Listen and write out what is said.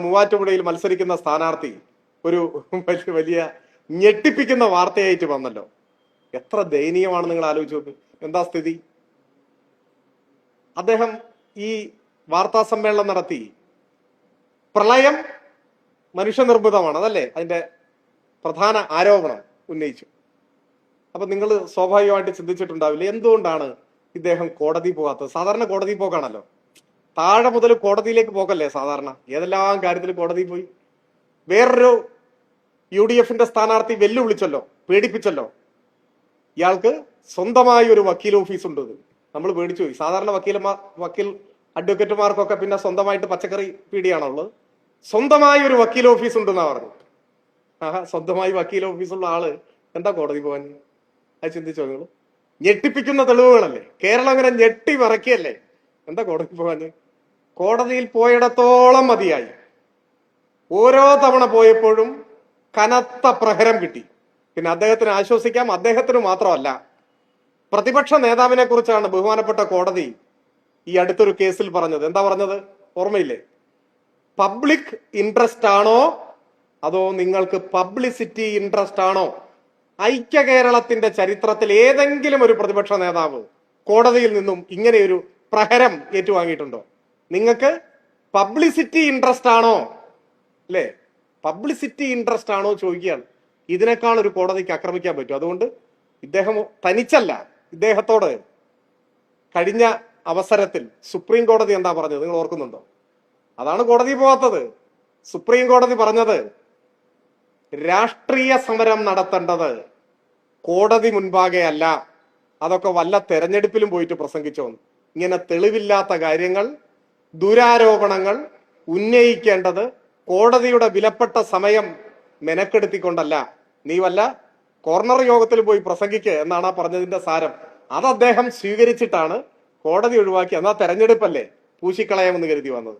മൂവാറ്റുപുഴയിൽ മത്സരിക്കുന്ന സ്ഥാനാർത്ഥി ഒരു വലിയ ഞെട്ടിപ്പിക്കുന്ന വാർത്തയായിട്ട് വന്നല്ലോ. എത്ര ദയനീയമാണ് നിങ്ങൾ ആലോചിച്ച് നോക്ക്. എന്താ സ്ഥിതി? അദ്ദേഹം ഈ വാർത്താ സമ്മേളനം നടത്തി പ്രളയം മനുഷ്യനിർമ്മിതമാണ്, അതല്ലേ അതിന്റെ പ്രധാന ആരോപണം ഉന്നയിച്ചു. അപ്പൊ നിങ്ങൾ സ്വാഭാവികമായിട്ട് ചിന്തിച്ചിട്ടുണ്ടാവില്ല എന്തുകൊണ്ടാണ് ഇദ്ദേഹം കോടതി പോകാത്തത്. സാധാരണ കോടതി പോക്കാണല്ലോ, താഴെ മുതൽ കോടതിയിലേക്ക് പോകല്ലേ സാധാരണ. ഏതെല്ലാം കാര്യത്തിൽ കോടതി പോയി. വേറൊരു UDF സ്ഥാനാർത്ഥി വെല്ലുവിളിച്ചല്ലോ, പേടിപ്പിച്ചല്ലോ. ഇയാൾക്ക് സ്വന്തമായി ഒരു വക്കീൽ ഓഫീസ് ഉണ്ട്. നമ്മൾ പേടിച്ചു പോയി. സാധാരണ വക്കീൽ അഡ്വക്കേറ്റുമാർക്കൊക്കെ പിന്നെ സ്വന്തമായിട്ട് പച്ചക്കറി പീടിയാണുള്ളത്. സ്വന്തമായി ഒരു വക്കീൽ ഓഫീസ് ഉണ്ടെന്നാ പറഞ്ഞു. സ്വന്തമായി വക്കീൽ ഓഫീസുള്ള ആള് എന്താ കോടതി പോകാൻ? അത് ചിന്തിച്ചോ നിങ്ങൾ? ഞെട്ടിപ്പിക്കുന്ന തെളിവുകളല്ലേ. കേരളം അങ്ങനെ ഞെട്ടി മറക്കിയല്ലേ. എന്താ കോടതി പോകാൻ? കോടതിയിൽ പോയിടത്തോളം മതിയായി. ഓരോ തവണ പോയപ്പോഴും കനത്ത പ്രഹരം കിട്ടി. പിന്നെ അദ്ദേഹത്തിന് ആശ്വസിക്കാം. അദ്ദേഹത്തിന് മാത്രമല്ല, പ്രതിപക്ഷ നേതാവിനെ കുറിച്ചാണ് ബഹുമാനപ്പെട്ട കോടതി ഈ അടുത്തൊരു കേസിൽ പറഞ്ഞത്. എന്താ പറഞ്ഞത് ഓർമ്മയില്ലേ? പബ്ലിക് ഇൻട്രസ്റ്റ് ആണോ അതോ നിങ്ങൾക്ക് പബ്ലിസിറ്റി ഇൻട്രസ്റ്റ് ആണോ? ഐക്യ കേരളത്തിന്റെ ചരിത്രത്തിൽ ഏതെങ്കിലും ഒരു പ്രതിപക്ഷ നേതാവ് കോടതിയിൽ നിന്നും ഇങ്ങനെയൊരു പ്രഹരം ഏറ്റുവാങ്ങിയിട്ടുണ്ടോ? നിങ്ങൾക്ക് പബ്ലിസിറ്റി ഇൻട്രസ്റ്റ് ആണോ? അല്ലേ, പബ്ലിസിറ്റി ഇൻട്രസ്റ്റ് ആണോ ചോദിക്കുകയാണ്. ഇതിനേക്കാൾ ഒരു കോടതിക്ക് ആക്രമിക്കാൻ പറ്റും. അതുകൊണ്ട് ഇദ്ദേഹം തനിച്ചല്ല. ഇദ്ദേഹത്തോട് കഴിഞ്ഞ അവസരത്തിൽ സുപ്രീം കോടതി എന്താ പറഞ്ഞത് നിങ്ങൾ ഓർക്കുന്നുണ്ടോ? അതാണ് കോടതി പോകാത്തത്. സുപ്രീം കോടതി പറഞ്ഞത് രാഷ്ട്രീയ സമരം നടത്തേണ്ടത് കോടതി മുൻപാകെ അല്ല, അതൊക്കെ വല്ല തെരഞ്ഞെടുപ്പിലും പോയിട്ട് പ്രസംഗിച്ചോന്ന്. ഇങ്ങനെ തെളിവില്ലാത്ത കാര്യങ്ങൾ, ദുരാരോപണങ്ങൾ ഉന്നയിക്കേണ്ടത് കോടതിയുടെ വിലപ്പെട്ട സമയം മെനക്കെടുത്തിക്കൊണ്ടല്ല. നീ വല്ല കോർണർ യോഗത്തിൽ പോയി പ്രസംഗിക്കുക എന്നാണ് പറഞ്ഞതിന്റെ സാരം. അത് അദ്ദേഹം സ്വീകരിച്ചിട്ടാണ് കോടതി ഒഴിവാക്കി. എന്നാ തെരഞ്ഞെടുപ്പല്ലേ പൂശിക്കളയാമെന്ന് കരുതി വന്നത്.